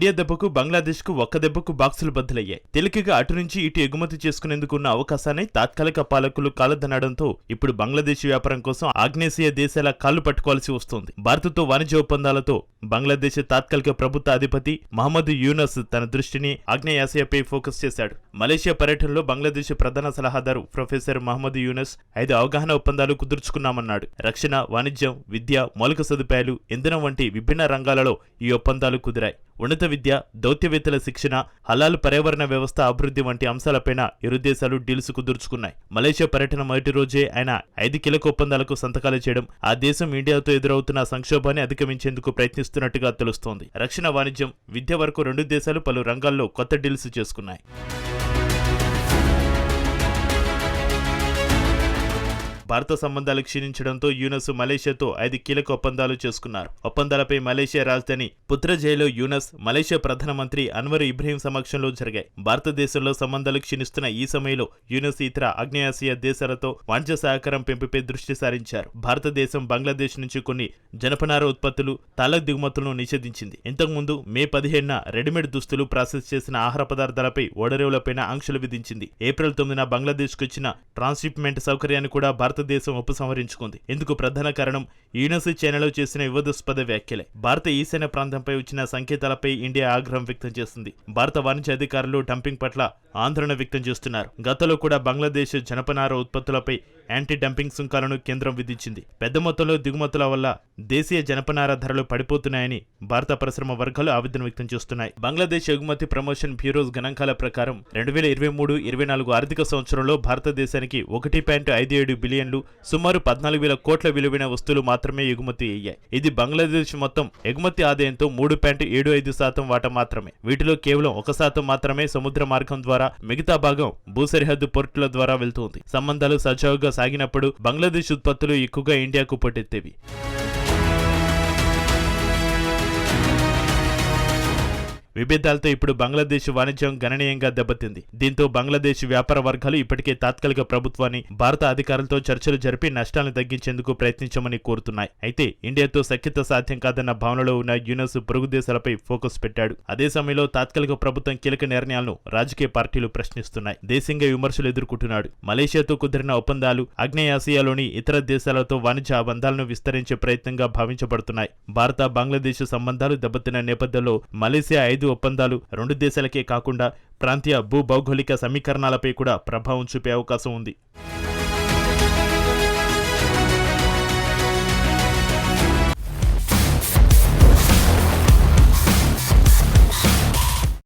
India దెబ్బకు బంగ్లాదేశ్ కు ఒక్క దెబ్బకు బాక్సులు బద్దలయ్యాయి. తేలికగా అటు నుంచి ఇటు ఎగుమతి చేసుకునేందుకు ఉన్న అవకాశాన్ని తాత్కాలిక పాలకులు కాలదనడంతో ఇప్పుడు బంగ్లాదేశ్ వ్యాపారం కోసం ఆగ్నేసియా దేశాల కాళ్లు పట్టుకోవాల్సి వస్తోంది. భారత్తో వాణిజ్య ఒప్పందాలతో బంగ్లాదేశ్ తాత్కాలిక ప్రభుత్వ అధిపతి మహమ్మద్ యూనస్ తన దృష్టిని ఆగ్నేయాసియాపై ఫోకస్ చేశాడు. మలేషియా పర్యటనలో బంగ్లాదేశ్ ప్రధాన సలహాదారు ప్రొఫెసర్ మహమ్మద్ యూనస్ 5 అవగాహన ఒప్పందాలు కుదుర్చుకున్నామన్నాడు. రక్షణ, వాణిజ్యం, విద్య, మౌలిక సదుపాయాలు, ఇంధనం వంటి విభిన్న రంగాలలో ఈ ఒప్పందాలు కుదిరాయి. ఉన్నత విద్య, దౌత్యవేత్తల శిక్షణ, హలాల్ పర్యావరణ వ్యవస్థ అభివృద్ధి వంటి అంశాలపైన ఇరు దేశాలు డీల్స్ కుదుర్చుకున్నాయి. మలేషియా పర్యటన మొదటి రోజే ఆయన 5 కీలక ఒప్పందాలకు సంతకాలు చేయడం ఆ దేశం ఇండియాతో ఎదురవుతున్న సంక్షోభాన్ని అధిగమించేందుకు ప్రయత్నిస్తున్నట్టుగా తెలుస్తోంది. రక్షణ, వాణిజ్యం, విద్య వరకు రెండు దేశాలు పలు రంగాల్లో కొత్త డీల్స్ చేసుకున్నాయి. భారత సంబంధాలు క్షీణించడంతో యూనస్ మలేషియాతో 5 కీలక ఒప్పందాలు చేసుకున్నారు. ఒప్పందాలపై మలేషియా రాజధాని పుత్రజయలో యూనస్, మలేషియా ప్రధానమంత్రి అన్వర్ ఇబ్రహీం సమక్షంలో జరిగాయి. భారతదేశంలో సంబంధాలు క్షీణిస్తున్న ఈ సమయంలో యూనస్ ఇతర ఆగ్నేయాసియా దేశాలతో వాణిజ్య సహకారం పెంపుపై దృష్టి సారించారు. భారతదేశం బంగ్లాదేశ్ నుంచి కొన్ని జనపనార ఉత్పత్తులు, తాలక్ దిగుమతులను నిషేధించింది. ఇంతకుముందు మే 15న రెడీమేడ్ దుస్తులు, ప్రాసెస్ చేసిన ఆహార పదార్థాలపై ఓడరేవులపై ఆంక్షలు విధించింది. ఏప్రిల్ 9న బంగ్లాదేశ్కు ఇచ్చిన ట్రాన్స్షిప్మెంట్ సౌకర్యాన్ని కూడా భారతదేశం ఉపసంహరించుకుంది. ఇందుకు ప్రధాన కారణం యూనస్ చైనాలో చేసిన వివాదాస్పద వ్యాఖ్యలే. భారత ఈశాన్య ప్రాంతంపై వచ్చిన సంకేతాలపై ఇండియా ఆగ్రహం వ్యక్తం చేస్తుంది. భారత వాణిజ్య అధికారులు డంపింగ్ పట్ల ఆందోళన వ్యక్తం చేస్తున్నారు. గతంలో కూడా బంగ్లాదేశ్ జనపనార ఉత్పత్తులపై యాంటీ డంపింగ్ సుంకాలను కేంద్రం విధించింది. పెద్ద మొత్తంలో దిగుమతుల వల్ల దేశీయ జనపనార ధరలు పడిపోతున్నాయని భారత పరిశ్రమ వర్గాలు ఆవేదన వ్యక్తం చేస్తున్నాయి. బంగ్లాదేశ్ ఎగుమతి ప్రమోషన్ బ్యూరో గణాంకాల ప్రకారం 2023-24 ఆర్థిక సంవత్సరంలో భారతదేశానికి 1.57 బిలియన్లు, సుమారు 14,000 కోట్ల విలువైన వస్తువులు మాత్రమే ఎగుమతి అయ్యాయి. ఇది బంగ్లాదేశ్ మొత్తం ఎగుమతి ఆదాయంతో 3.75% వాటా మాత్రమే. వీటిలో కేవలం 1% మాత్రమే సముద్ర మార్గం ద్వారా, మిగతా భాగం భూసరిహద్దు పోర్టుల ద్వారా వెళ్తోంది. సంబంధాలు సజావుగా సాగినప్పుడు బంగ్లాదేశ్ ఉత్పత్తులు ఎక్కువగా ఇండియాకు పోటెత్తేవి. విభేదాలతో ఇప్పుడు బంగ్లాదేశ్ వాణిజ్యం గణనీయంగా దెబ్బతింది. దీంతో బంగ్లాదేశ్ వ్యాపార వర్గాలు ఇప్పటికే తాత్కాలిక ప్రభుత్వాన్ని, భారత అధికారులతో చర్చలు జరిపి నష్టాలను తగ్గించేందుకు ప్రయత్నించమని కోరుతున్నాయి. అయితే ఇండియాతో సఖ్యత సాధ్యం కాదన్న భావనలో ఉన్న యూనస్ పొరుగు దేశాలపై ఫోకస్ పెట్టాడు. అదే సమయంలో తాత్కాలిక ప్రభుత్వం కీలక నిర్ణయాలను రాజకీయ పార్టీలు ప్రశ్నిస్తున్నాయి. దేశంగా విమర్శలు ఎదుర్కొంటున్నాడు. మలేషియాతో కుదిరిన ఒప్పందాలు ఆగ్నేయాసియాలోని ఇతర దేశాలతో వాణిజ్య బంధాలను విస్తరించే ప్రయత్నంగా భావించబడుతున్నాయి. భారత బంగ్లాదేశ్ సంబంధాలు దెబ్బతిన్న నేపథ్యంలో మలేషియా 5 ఒప్పందాలు రెండు దేశాలకే కాకుండా ప్రాంతీయ భూభౌగోళిక సమీకరణాలపై కూడా ప్రభావం చూపే అవకాశం ఉంది.